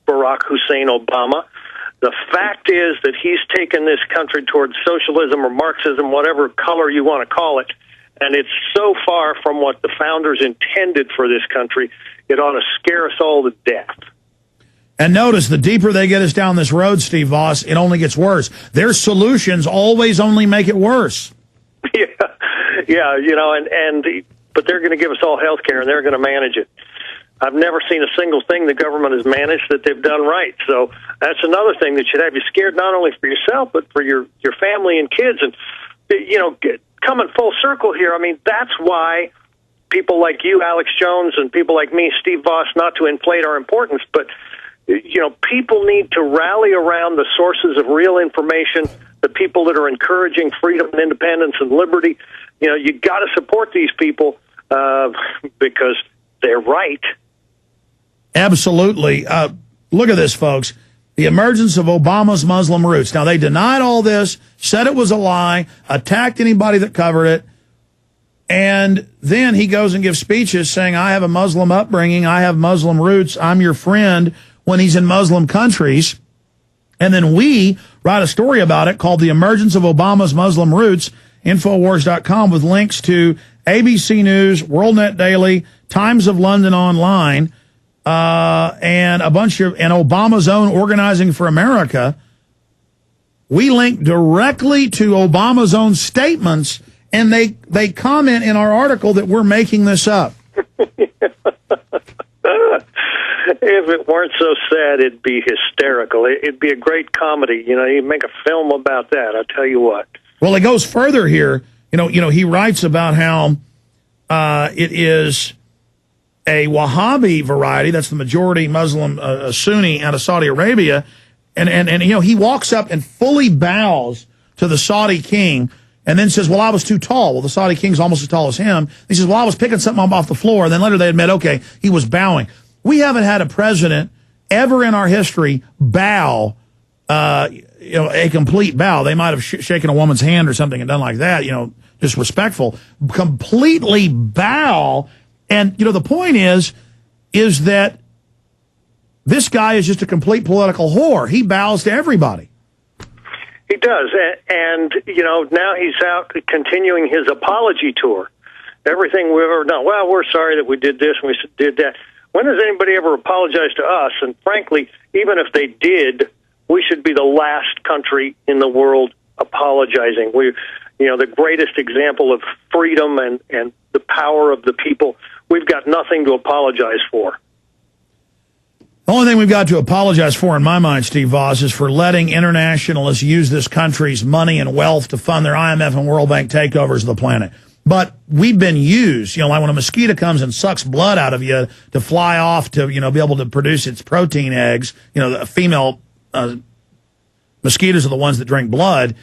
Barack Hussein Obama. The fact is that he's taken this country towards socialism or Marxism, whatever color you want to call it, and it's so far from what the founders intended for this country, it ought to scare us all to death. And notice, the deeper they get us down this road, Steve Voss, it only gets worse. Their solutions always only make it worse. Yeah, you know, but they're going to give us all health care, and they're going to manage it. I've never seen a single thing the government has managed that they've done right. So that's another thing that should have you scared, not only for yourself, but for your family and kids. And, you know, coming full circle here, I mean, that's why people like you, Alex Jones, and people like me, Steve Voss, not to inflate our importance, but, you know, people need to rally around the sources of real information, the people that are encouraging freedom and independence and liberty. You know, you got to support these people because they're right. Absolutely. Look at this, folks. The emergence of Obama's Muslim roots. Now, they denied all this, said it was a lie, attacked anybody that covered it, and then he goes and gives speeches saying, I have a Muslim upbringing, I have Muslim roots, I'm your friend, when he's in Muslim countries. And then we write a story about it called The Emergence of Obama's Muslim Roots, Infowars.com, with links to ABC News, WorldNet Daily, Times of London Online, and a bunch of, and Obama's own Organizing for America. We link directly to Obama's own statements, and they comment in our article that we're making this up. If it weren't so sad, it'd be hysterical. It'd be a great comedy. You know, you'd make a film about that, I'll tell you what. Well, it goes further here. You know, he writes about how it is a Wahhabi variety, that's the majority Muslim Sunni out of Saudi Arabia, and you know, he walks up and fully bows to the Saudi king and then says, well, I was too tall. Well, the Saudi king's almost as tall as him. He says, well, I was picking something up off the floor. And then later they admit, okay, he was bowing. We haven't had a president ever in our history bow, you know, a complete bow. They might have shaken a woman's hand or something and done like that, you know, disrespectful. Completely bow. And, you know, the point is that this guy is just a complete political whore. He bows to everybody. He does. And, you know, now he's out continuing his apology tour. Everything we've ever done. Well, we're sorry that we did this and we did that. When has anybody ever apologized to us? And frankly, even if they did, we should be the last country in the world apologizing. You know, the greatest example of freedom and the power of the people. We've got nothing to apologize for. The only thing we've got to apologize for, in my mind, Steve Voss, is for letting internationalists use this country's money and wealth to fund their IMF and World Bank takeovers of the planet. But we've been used, you know, like when a mosquito comes and sucks blood out of you to fly off to, you know, be able to produce its protein eggs. You know, the female mosquitoes are the ones that drink blood.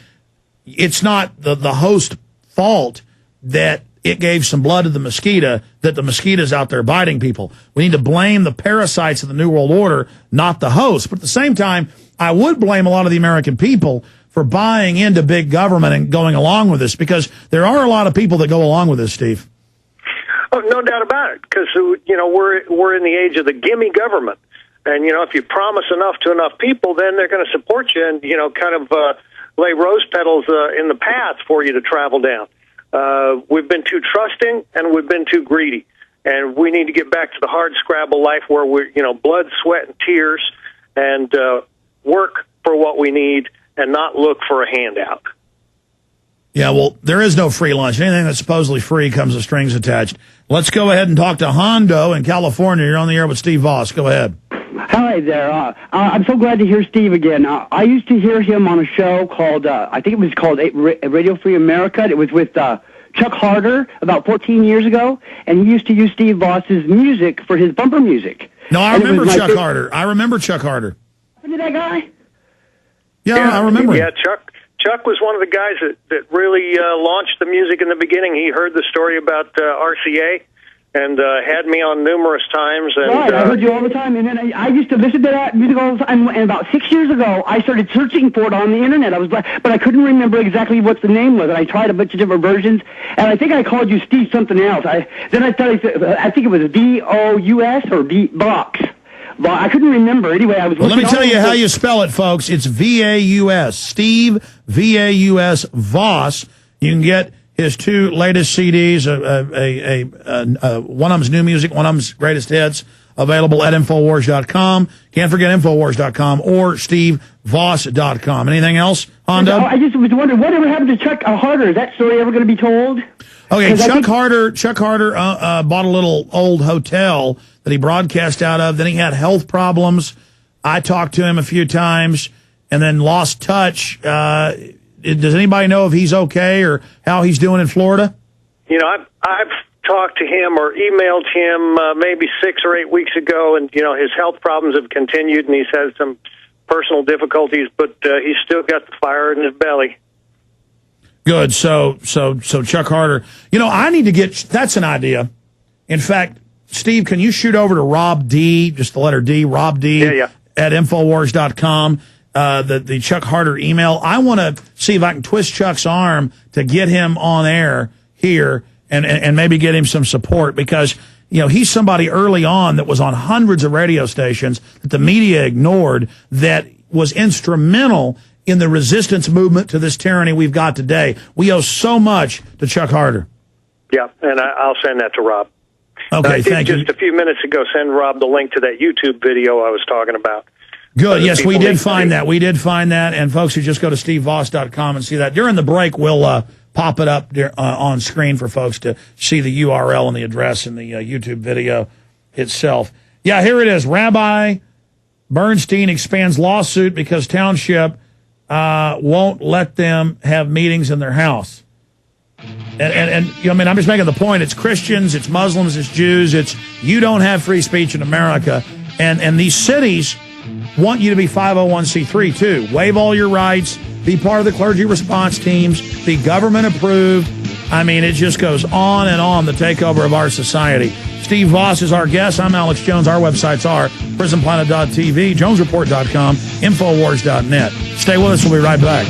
It's not the host's fault that it gave some blood to the mosquito, that the mosquito's out there biting people. We need to blame the parasites of the New World Order, not the host. But at the same time, I would blame a lot of the American people for buying into big government and going along with this, because there are a lot of people that go along with this, Steve. Oh, no doubt about it, because, you know, we're in the age of the gimme government. And, you know, if you promise enough to enough people, then they're going to support you and, you know, kind of lay rose petals in the path for you to travel down. We've been too trusting and we've been too greedy. And we need to get back to the hard scrabble life where we're, you know, blood, sweat, and tears, and work for what we need and not look for a handout. Yeah, well, there is no free lunch. Anything that's supposedly free comes with strings attached. Let's go ahead and talk to Hondo in California. You're on the air with Steve Voss. Go ahead. Hi there. I'm so glad to hear Steve again. I used to hear him on a show called, I think it was called Radio Free America. It was with Chuck Harder about 14 years ago, and he used to use Steve Voss's music for his bumper music. No, I remember Chuck Harder. I remember Chuck Harder. Remember that guy? Yeah, I remember. Yeah, Chuck was one of the guys that really launched the music in the beginning. He heard the story about RCA and had me on numerous times. And, right, I heard you all the time. And then I used to listen to that music all the time. And about 6 years ago, I started searching for it on the Internet. But I couldn't remember exactly what the name was. And I tried a bunch of different versions. And I think I called you Steve something else. I think it was V-O-U-S or V-Box. I couldn't remember. Anyway, I was. Well, let me tell you how you spell it, folks. It's V-A-U-S. Steve, V-A-U-S, Voss. You can get his 2 latest CDs, one of them's new music, one of them's greatest hits, available at Infowars.com. Can't forget Infowars.com or SteveVoss.com. Anything else, Hondo? I just was wondering, whatever happened to Chuck Harder? Is that story ever going to be told? Okay, Chuck Harder bought a little old hotel that he broadcast out of. Then he had health problems. I talked to him a few times and then lost touch. Does anybody know if he's okay or how he's doing in Florida? You know, I've talked to him or emailed him maybe 6 or 8 weeks ago, and, you know, his health problems have continued, and he's had some personal difficulties, but he's still got the fire in his belly. Good. So Chuck Harder. You know, I need to get, that's an idea. In fact, Steve, can you shoot over to Rob D, just the letter D, Rob D, at Infowars.com, the Chuck Harder email. I want to see if I can twist Chuck's arm to get him on air here and maybe get him some support, because, you know, he's somebody early on that was on hundreds of radio stations that the media ignored, that was instrumental in the resistance movement to this tyranny we've got today. We owe so much to Chuck Harder. Yeah, and I'll send that to Rob. Okay, thank you. Just a few minutes ago, send Rob the link to that YouTube video I was talking about. Good. Yes, we did find that. We did find that. And folks, you just go to SteveVoss.com and see that. During the break, we'll pop it up on screen for folks to see the URL and the address in the YouTube video itself. Yeah, here it is. Rabbi Bernstein expands lawsuit because township won't let them have meetings in their house. And you know, I mean, I'm just making the point. It's Christians, it's Muslims, it's Jews. It's, you don't have free speech in America. And these cities want you to be 501c3 too. Waive all your rights, be part of the clergy response teams, be government approved. I mean, it just goes on and on, the takeover of our society. Steve Voss is our guest. I'm Alex Jones. Our websites are prisonplanet.tv, jonesreport.com, infowars.net. Stay with us. We'll be right back.